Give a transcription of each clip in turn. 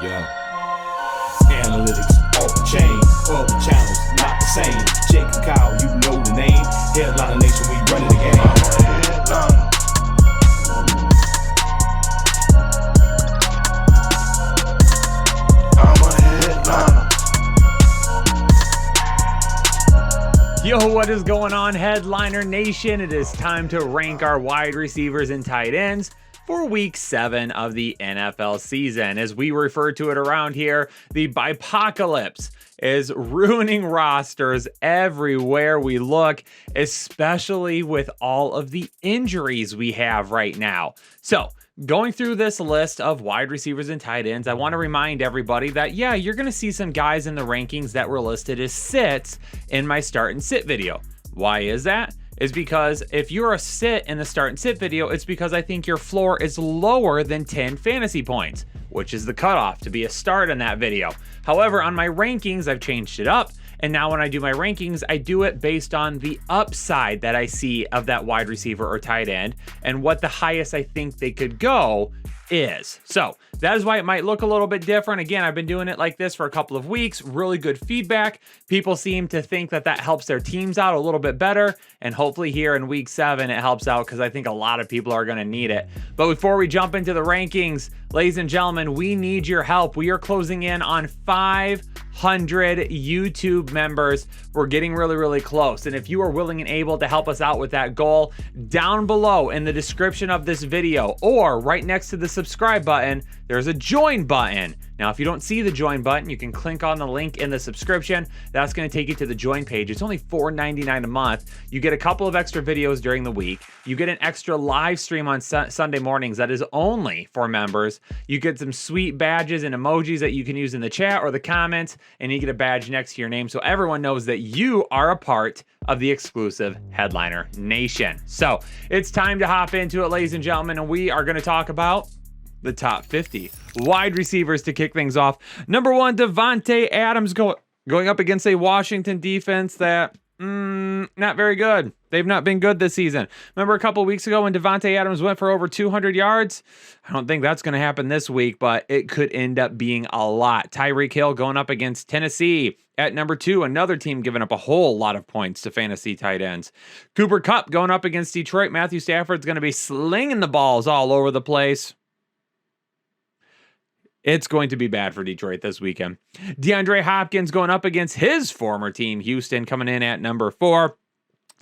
Yeah. Analytics off the chain, other channels not the same. Jake and Kyle, you know the name. Headliner Nation, we running the game. I'm a headliner. Yo, what is going on, Headliner Nation? It is time to rank our wide receivers and tight ends for week 7 of the NFL season. As we refer to it around here, the Bipocalypse is ruining rosters everywhere we look, especially with all of the injuries we have right now. So, going through this list of wide receivers and tight ends, I want to remind everybody that, yeah, you're going to see some guys in the rankings that were listed as sits in my start and sit video. Why is that? Is because if you're a sit in the start and sit video, it's because I think your floor is lower than 10 fantasy points, which is the cutoff to be a start in that video. However, on my rankings, I've changed it up. And now when I do my rankings, I do it based on the upside that I see of that wide receiver or tight end and what the highest I think they could go is. So that is why it might look a little bit different. Again, I've been doing it like this for a couple of weeks. Really good feedback. People seem to think that that helps their teams out a little bit better. And hopefully here in week 7, it helps out because I think a lot of people are going to need it. But before we jump into the rankings, ladies and gentlemen, we need your help. We are closing in on 500 YouTube members. We're getting really, really close. And if you are willing and able to help us out with that goal, down below in the description of this video or right next to the subscribe button, there's a join button. Now, if you don't see the join button, you can click on the link in the subscription. That's going to take you to the join page. It's only $4.99 a month. You get a couple of extra videos during the week. You get an extra live stream on Sunday mornings that is only for members. You get some sweet badges and emojis that you can use in the chat or the comments, and you get a badge next to your name so everyone knows that you are a part of the exclusive Headliner Nation. So it's time to hop into it, ladies and gentlemen, and we are going to talk about the top 50 wide receivers to kick things off. Number 1, Davante Adams going up against a Washington defense that not very good. They've not been good this season. Remember a couple weeks ago when Davante Adams went for over 200 yards? I don't think that's going to happen this week, but it could end up being a lot. Tyreek Hill going up against Tennessee at number 2, another team giving up a whole lot of points to fantasy tight ends. Cooper Kupp going up against Detroit. Matthew Stafford's going to be slinging the balls all over the place. It's going to be bad for Detroit this weekend. DeAndre Hopkins going up against his former team, Houston, coming in at number 4.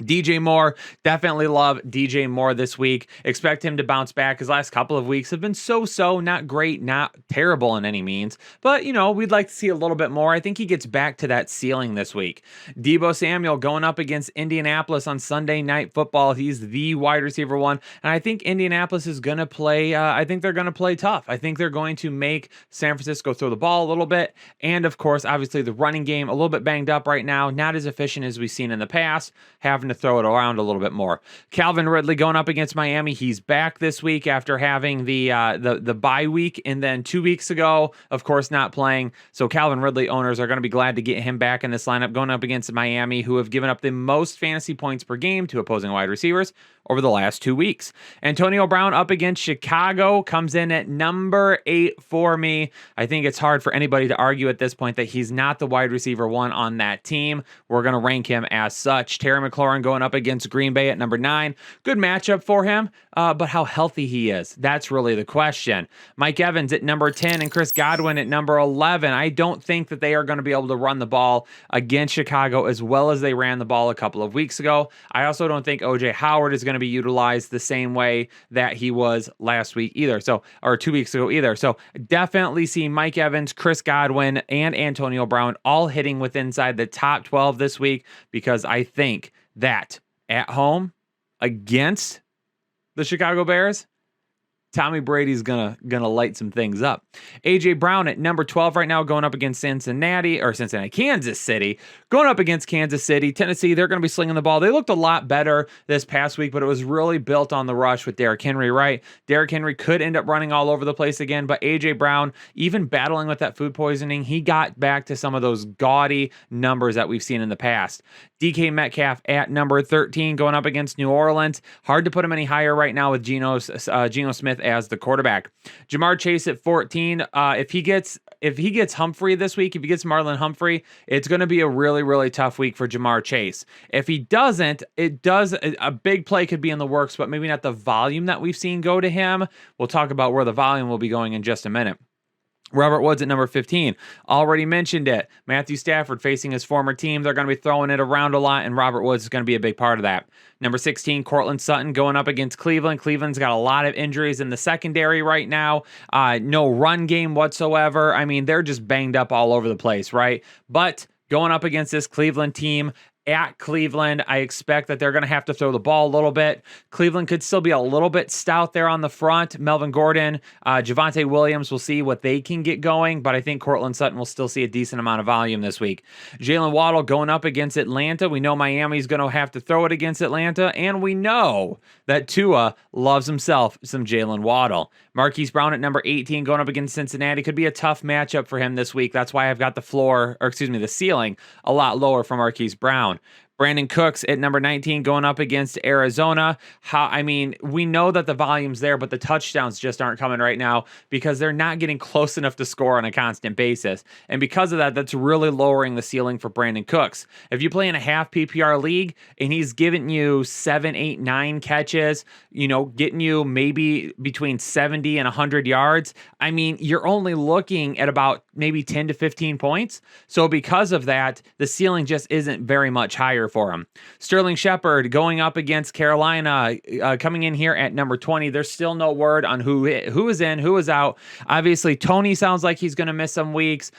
DJ Moore, definitely love DJ Moore this week. Expect him to bounce back. His last couple of weeks have been so-so, not great, not terrible in any means. But, you know, we'd like to see a little bit more. I think he gets back to that ceiling this week. Deebo Samuel going up against Indianapolis on Sunday Night Football. He's the wide receiver 1. And I think Indianapolis is going to play, I think they're going to play tough. I think they're going to make San Francisco throw the ball a little bit. And, of course, obviously the running game, a little bit banged up right now. Not as efficient as we've seen in the past. Having to throw it around a little bit more. Calvin Ridley going up against Miami. He's back this week after having the bye week, and then 2 weeks ago, of course, not playing. So Calvin Ridley owners are going to be glad to get him back in this lineup, going up against Miami, who have given up the most fantasy points per game to opposing wide receivers over the last 2 weeks. Antonio Brown up against Chicago comes in at number 8 for me. I think it's hard for anybody to argue at this point that he's not the wide receiver 1 on that team. We're going to rank him as such. Terry McLaurin going up against Green Bay at number 9. Good matchup for him, but how healthy he is, that's really the question. Mike Evans at number 10 and Chris Godwin at number 11. I don't think that they are going to be able to run the ball against Chicago as well as they ran the ball a couple of weeks ago. I also don't think O.J. Howard is going to be utilized the same way that he was last week either, or 2 weeks ago either. So definitely see Mike Evans, Chris Godwin, and Antonio Brown all hitting with inside the top 12 this week, because I think that at home against the Chicago Bears, Tommy Brady's gonna light some things up. AJ Brown at number 12 right now, going up against Kansas City, going up against Kansas City. Tennessee, they're going to be slinging the ball. They looked a lot better this past week, but it was really built on the rush with Derrick Henry, right? Derrick Henry could end up running all over the place again, but AJ Brown, even battling with that food poisoning, he got back to some of those gaudy numbers that we've seen in the past. DK Metcalf at number 13, going up against New Orleans. Hard to put him any higher right now with Geno Smith as the quarterback. Jamar Chase at 14. If he gets if he gets Humphrey this week, if he gets Marlon Humphrey, it's going to be a really, really tough week for Jamar Chase. If he doesn't, a big play could be in the works, but maybe not the volume that we've seen go to him. We'll talk about where the volume will be going in just a minute. Robert Woods at number 15. Already mentioned it. Matthew Stafford facing his former team. They're going to be throwing it around a lot, and Robert Woods is going to be a big part of that. Number 16, Courtland Sutton going up against Cleveland. Cleveland's got a lot of injuries in the secondary right now. No run game whatsoever. I mean, they're just banged up all over the place, right? But going up against this Cleveland team, at Cleveland, I expect that they're going to have to throw the ball a little bit. Cleveland could still be a little bit stout there on the front. Melvin Gordon, Javonte Williams, we'll see what they can get going, but I think Courtland Sutton will still see a decent amount of volume this week. Jalen Waddle going up against Atlanta. We know Miami's going to have to throw it against Atlanta, and we know that Tua loves himself some Jalen Waddle. Marquise Brown at number 18 going up against Cincinnati. Could be a tough matchup for him this week. That's why I've got the ceiling a lot lower for Marquise Brown. Brandon Cooks at number 19 going up against Arizona. We know that the volume's there, but the touchdowns just aren't coming right now because they're not getting close enough to score on a constant basis. And because of that, that's really lowering the ceiling for Brandon Cooks. If you play in a half PPR league and he's giving you 7, 8, 9 catches, getting you maybe between 70 and 100 yards, you're only looking at about maybe 10 to 15 points. So because of that, the ceiling just isn't very much higher for him. Sterling Shepard going up against Carolina, coming in here at number 20. There's still no word on who is in, who is out. Obviously, Tony sounds like he's going to miss some weeks.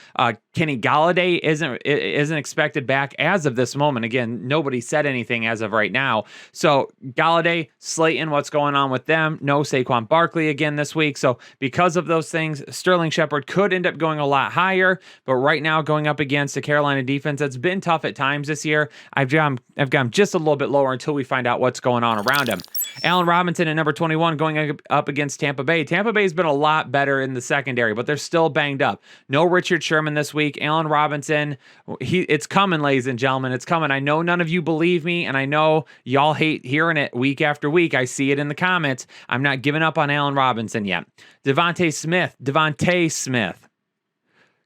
Kenny Galladay isn't expected back as of this moment. Again, nobody said anything as of right now. So Galladay, Slayton, what's going on with them? No Saquon Barkley again this week. So because of those things, Sterling Shepard could end up going a lot higher. But right now, going up against a Carolina defense that's been tough at times this year, I've got him just a little bit lower until we find out what's going on around him. Allen Robinson at number 21 going up against Tampa Bay. Tampa Bay's been a lot better in the secondary, but they're still banged up. No Richard Sherman this week. Allen Robinson, it's coming, ladies and gentlemen. It's coming. I know none of you believe me, and I know y'all hate hearing it week after week. I see it in the comments. I'm not giving up on Allen Robinson yet. Devontae Smith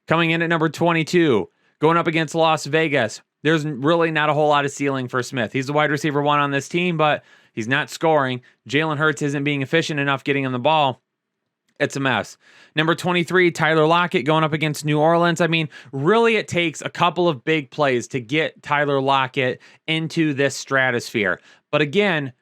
coming in at number 22, going up against Las Vegas. There's really not a whole lot of ceiling for Smith. He's the wide receiver 1 on this team, but he's not scoring. Jalen Hurts isn't being efficient enough getting him the ball. It's a mess. Number 23, Tyler Lockett going up against New Orleans. Really it takes a couple of big plays to get Tyler Lockett into this stratosphere. But again,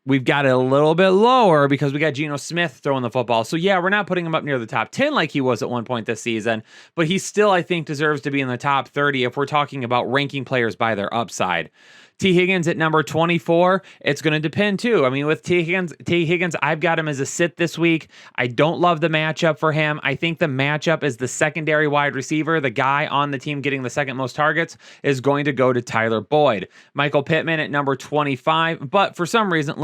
we've got it a little bit lower because we got Geno Smith throwing the football. So yeah, we're not putting him up near the top 10 like he was at one point this season, but he still, I think, deserves to be in the top 30 if we're talking about ranking players by their upside. T. Higgins at number 24. It's going to depend too. With T. Higgins, I've got him as a sit this week. I don't love the matchup for him. I think the matchup is the secondary wide receiver. The guy on the team getting the second most targets is going to go to Tyler Boyd. Michael Pittman at number 25. But for some reason,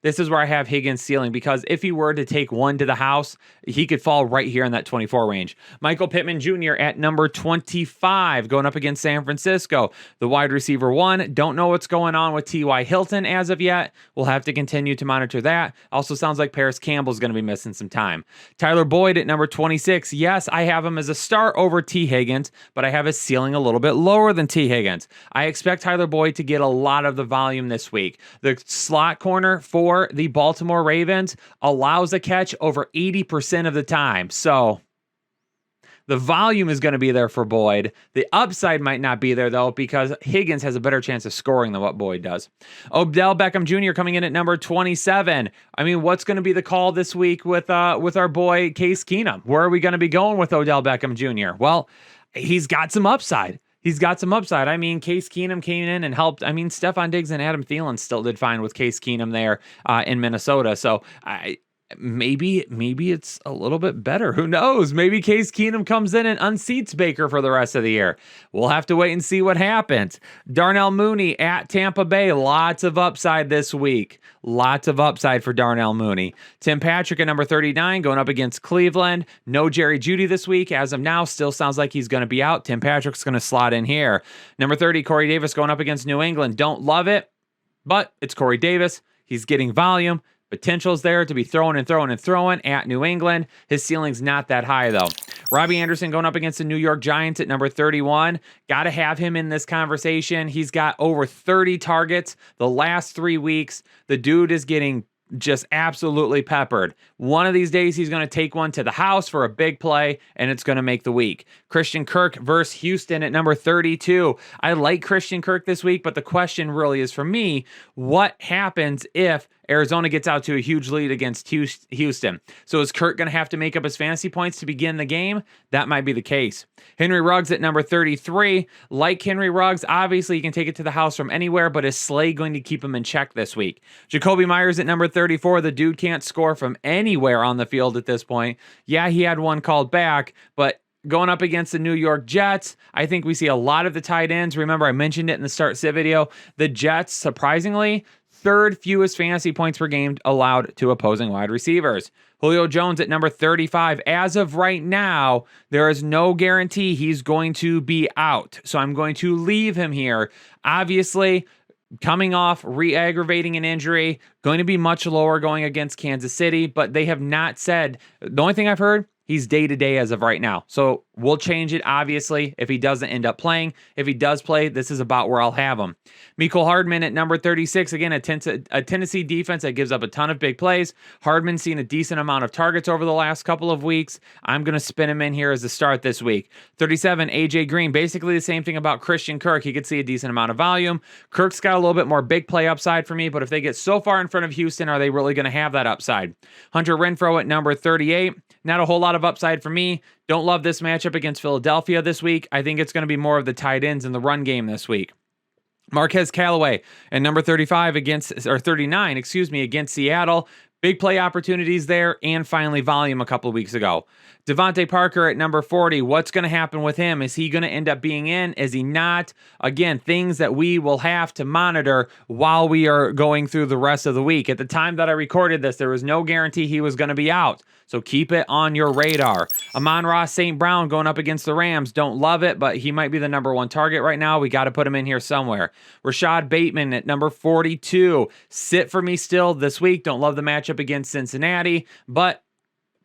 this is where I have Higgins ceiling, because if he were to take one to the house, he could fall right here in that 24 range. Michael Pittman Jr. at number 25 going up against San Francisco. The wide receiver 1. Don't know what's going on with T.Y. Hilton as of yet. We'll have to continue to monitor that. Also sounds like Paris Campbell's going to be missing some time. Tyler Boyd at number 26. Yes, I have him as a start over T. Higgins, but I have his ceiling a little bit lower than T. Higgins. I expect Tyler Boyd to get a lot of the volume this week. The slot corner for the Baltimore Ravens allows a catch over 80% of the time. So the volume is going to be there for Boyd. The upside might not be there, though, because Higgins has a better chance of scoring than what Boyd does. Odell Beckham Jr. coming in at number 27. What's going to be the call this week with our boy Case Keenum? Where are we going to be going with Odell Beckham Jr.? Well, he's got some upside. Case Keenum came in and helped. Stephon Diggs and Adam Thielen still did fine with Case Keenum there in Minnesota. So maybe it's a little bit better. Who knows? Maybe Case Keenum comes in and unseats Baker for the rest of the year. We'll have to wait and see what happens. Darnell Mooney at Tampa Bay. Lots of upside this week. Lots of upside for Darnell Mooney. Tim Patrick at number 39 going up against Cleveland. No Jerry Jeudy this week. As of now, still sounds like he's going to be out. Tim Patrick's going to slot in here. Number 30, Corey Davis going up against New England. Don't love it, but it's Corey Davis. He's getting volume. Potential's there to be throwing at New England. His ceiling's not that high, though. Robbie Anderson going up against the New York Giants at number 31. Got to have him in this conversation. He's got over 30 targets the last 3 weeks. The dude is getting just absolutely peppered. One of these days, he's going to take one to the house for a big play, and it's going to make the week. Christian Kirk versus Houston at number 32. I like Christian Kirk this week, but the question really is for me, what happens if Arizona gets out to a huge lead against Houston? So is Kirk going to have to make up his fantasy points to begin the game? That might be the case. Henry Ruggs at number 33. Like Henry Ruggs, obviously you can take it to the house from anywhere, but is Slay going to keep him in check this week? Jacoby Myers at number 34. The dude can't score from anywhere on the field at this point. Yeah, he had one called back, but going up against the New York Jets, I think we see a lot of the tight ends. Remember, I mentioned it in the start sit video. The Jets, surprisingly, third fewest fantasy points per game allowed to opposing wide receivers. Julio Jones at number 35. As of right now, there is no guarantee he's going to be out. So I'm going to leave him here. Obviously, coming off re-aggravating an injury, going to be much lower going against Kansas City, but they have not said, the only thing I've heard, he's day-to-day as of right now. So we'll change it, obviously, if he doesn't end up playing. If he does play, this is about where I'll have him. Mecole Hardman at number 36. Again, a Tennessee defense that gives up a ton of big plays. Hardman's seen a decent amount of targets over the last couple of weeks. I'm going to spin him in here as a start this week. 37, A.J. Green. Basically the same thing about Christian Kirk. He could see a decent amount of volume. Kirk's got a little bit more big play upside for me, but if they get so far in front of Houston, are they really going to have that upside? Hunter Renfrow at number 38. Not a whole lot of upside for me. Don't love this matchup against Philadelphia this week. I think it's going to be more of the tight ends in the run game this week. Marquez Callaway at number 39 against Seattle. Big play opportunities there, and finally volume a couple of weeks ago. Devontae Parker at number 40. What's going to happen with him? Is he going to end up being in? Is he not? Again, things that we will have to monitor while we are going through the rest of the week. At the time that I recorded this, there was no guarantee he was going to be out. So keep it on your radar. Amon-Ra St. Brown going up against the Rams. Don't love it, but he might be the number one target right now. We got to put him in here somewhere. Rashad Bateman at number 42. Sit for me still this week. Don't love the matchup against Cincinnati, but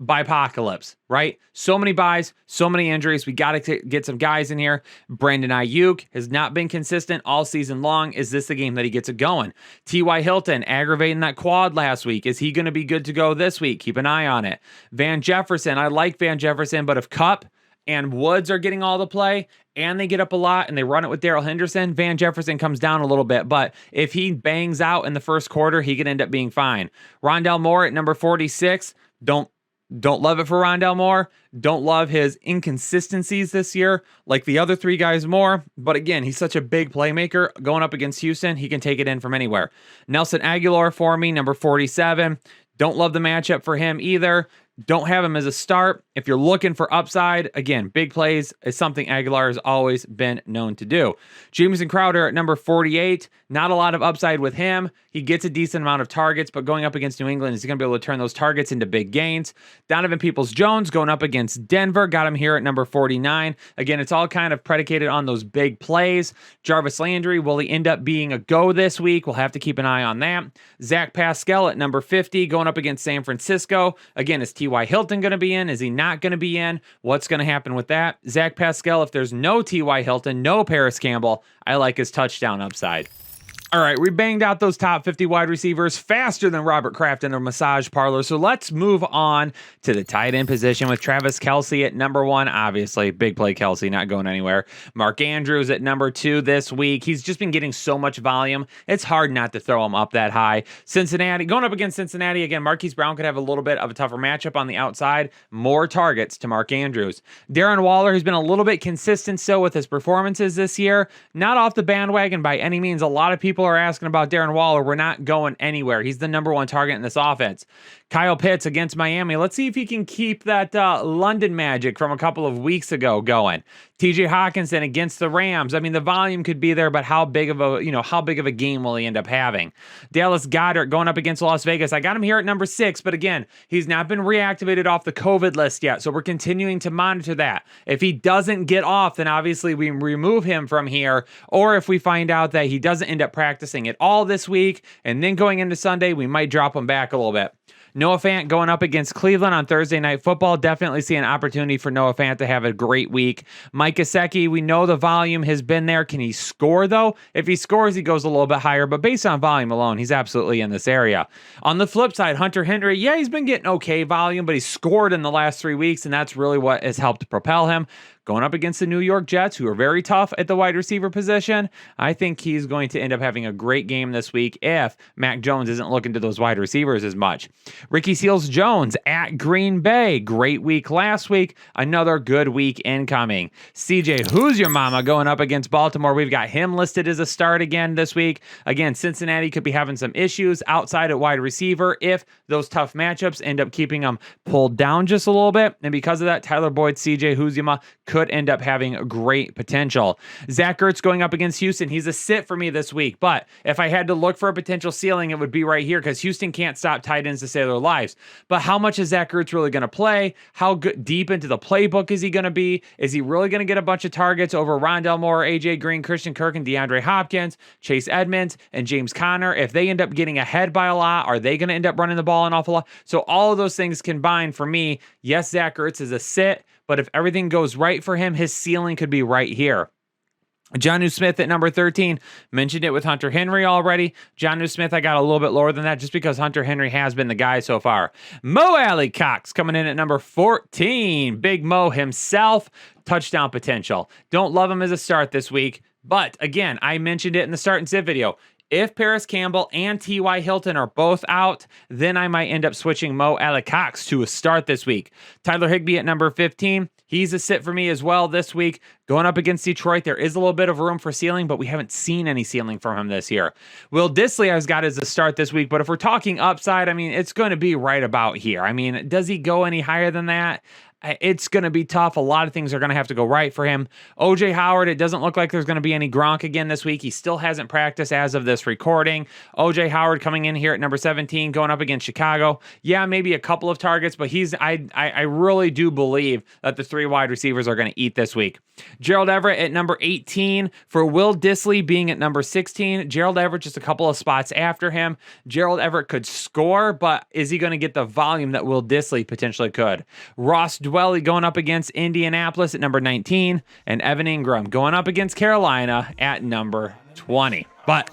Bipocalypse, right? So many buys, so many injuries. We got to get some guys in here. Brandon Ayuk has not been consistent all season long. Is this the game that he gets it going? T.Y. Hilton aggravating that quad last week. Is he going to be good to go this week? Keep an eye on it. Van Jefferson. I like Van Jefferson, but if Kupp and Woods are getting all the play and they get up a lot and they run it with Darrell Henderson, Van Jefferson comes down a little bit. But if he bangs out in the first quarter, he could end up being fine. Rondale Moore at number 46. Don't love it for Rondale Moore. Don't love his inconsistencies this year, like the other three guys more. But again, he's such a big playmaker. Going up against Houston, he can take it in from anywhere. Nelson Aguilar for me, number 47. Don't love the matchup for him either. Don't have him as a start. If you're looking for upside, again, big plays is something Aguilar has always been known to do. Jamison Crowder at number 48. Not a lot of upside with him. He gets a decent amount of targets, but going up against New England, is he going to be able to turn those targets into big gains? Donovan Peoples-Jones going up against Denver. Got him here at number 49. Again, it's all kind of predicated on those big plays. Jarvis Landry, will he end up being a go this week? We'll have to keep an eye on that. Zach Pascal at number 50 going up against San Francisco. Again, is T.Y. Hilton going to be in? Is he not going to be in? What's going to happen with that? Zach Pascal, if there's no T.Y. Hilton, no Paris Campbell, I like his touchdown upside. All right, we banged out those top 50 wide receivers faster than Robert Kraft in a massage parlor. So let's move on to the tight end position with Travis Kelce at number 1. Obviously, big play Kelce, not going anywhere. Mark Andrews at number 2 this week. He's just been getting so much volume. It's hard not to throw him up that high. Cincinnati, going up against Cincinnati again, Marquise Brown could have a little bit of a tougher matchup on the outside. More targets to Mark Andrews. Darren Waller, who's been a little bit consistent still with his performances this year. Not off the bandwagon by any means. A lot of people are asking about Darren Waller. We're not going anywhere. He's the number 1 target in this offense. Kyle Pitts against Miami. Let's see if he can keep that London magic from a couple of weeks ago going. TJ Hawkinson against the Rams. I mean, the volume could be there, but how big of a game will he end up having? Dallas Goedert going up against Las Vegas. I got him here at number 6, but again, he's not been reactivated off the COVID list yet, so we're continuing to monitor that. If he doesn't get off, then obviously we remove him from here, or if we find out that he doesn't end up practicing at all this week, and then going into Sunday, we might drop him back a little bit. Noah Fant going up against Cleveland on Thursday Night Football. Definitely see an opportunity for Noah Fant to have a great week. Mike Gesicki, we know the volume has been there. Can he score, though? If he scores, he goes a little bit higher, but based on volume alone, he's absolutely in this area. On the flip side, Hunter Henry, yeah, he's been getting okay volume, but he's scored in the last 3 weeks, and that's really what has helped propel him. Going up against the New York Jets, who are very tough at the wide receiver position, I think he's going to end up having a great game this week if Mac Jones isn't looking to those wide receivers as much. Ricky Seals-Jones at Green Bay. Great week last week. Another good week incoming. CJ, who's your mama, going up against Baltimore. We've got him listed as a start again this week. Again, Cincinnati could be having some issues outside at wide receiver if those tough matchups end up keeping them pulled down just a little bit. And because of that, Tyler Boyd, CJ Uzomah could end up having great potential. Zach Ertz going up against Houston. He's a sit for me this week, but if I had to look for a potential ceiling, it would be right here because Houston can't stop tight ends to save their lives. But how much is Zach Ertz really going to play? How deep into the playbook is he going to be? Is he really going to get a bunch of targets over Rondale Moore, AJ Green, Christian Kirk, and DeAndre Hopkins, Chase Edmonds, and James Conner? If they end up getting ahead by a lot, are they going to end up running the ball an awful lot? So all of those things combined for me, yes, Zach Ertz is a sit, but if everything goes right for him, his ceiling could be right here. Jonnu Smith at number 13. Mentioned it with Hunter Henry already. Jonnu Smith, I got a little bit lower than that just because Hunter Henry has been the guy so far. Mo Alley-Cox coming in at number 14. Big Mo himself. Touchdown potential. Don't love him as a start this week. But again, I mentioned it in the start and sit video. If Paris Campbell and T.Y. Hilton are both out, then I might end up switching Mo Alley-Cox to a start this week. Tyler Higbee at number 15. He's a sit for me as well this week. Going up against Detroit, there is a little bit of room for ceiling, but we haven't seen any ceiling from him this year. Will Dissly I've got as a start this week, but if we're talking upside, I mean, it's going to be right about here. I mean, does he go any higher than that? It's going to be tough. A lot of things are going to have to go right for him. OJ Howard, it doesn't look like there's going to be any Gronk again this week. He still hasn't practiced as of this recording. OJ Howard coming in here at number 17, going up against Chicago. Yeah, maybe a couple of targets, but I really do believe that the three wide receivers are going to eat this week. Gerald Everett at number 18. For Will Dissly being at number 16. Gerald Everett just a couple of spots after him. Gerald Everett could score, but is he going to get the volume that Will Dissly potentially could? Ross Dwelly going up against Indianapolis at number 19. And Evan Ingram going up against Carolina at number 20. But,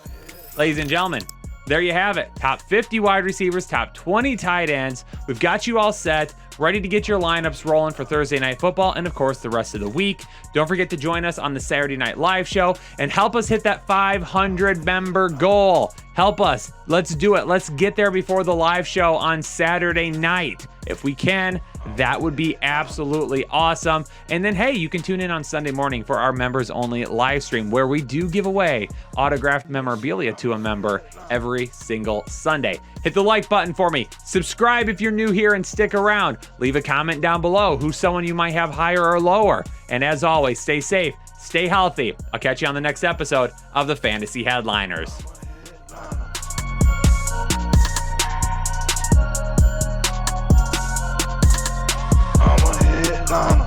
ladies and gentlemen, there you have it. Top 50 wide receivers, top 20 tight ends. We've got you all set, ready to get your lineups rolling for Thursday Night Football and, of course, the rest of the week. Don't forget to join us on the Saturday Night Live show and help us hit that 500-member goal. Help us. Let's do it. Let's get there before the live show on Saturday night. If we can, that would be absolutely awesome. And then, hey, you can tune in on Sunday morning for our members-only live stream where we do give away autographed memorabilia to a member every single Sunday. Hit the like button for me. Subscribe if you're new here and stick around. Leave a comment down below who's someone you might have higher or lower. And as always, stay safe, stay healthy. I'll catch you on the next episode of the Fantasy Headliners. I'm a headliner.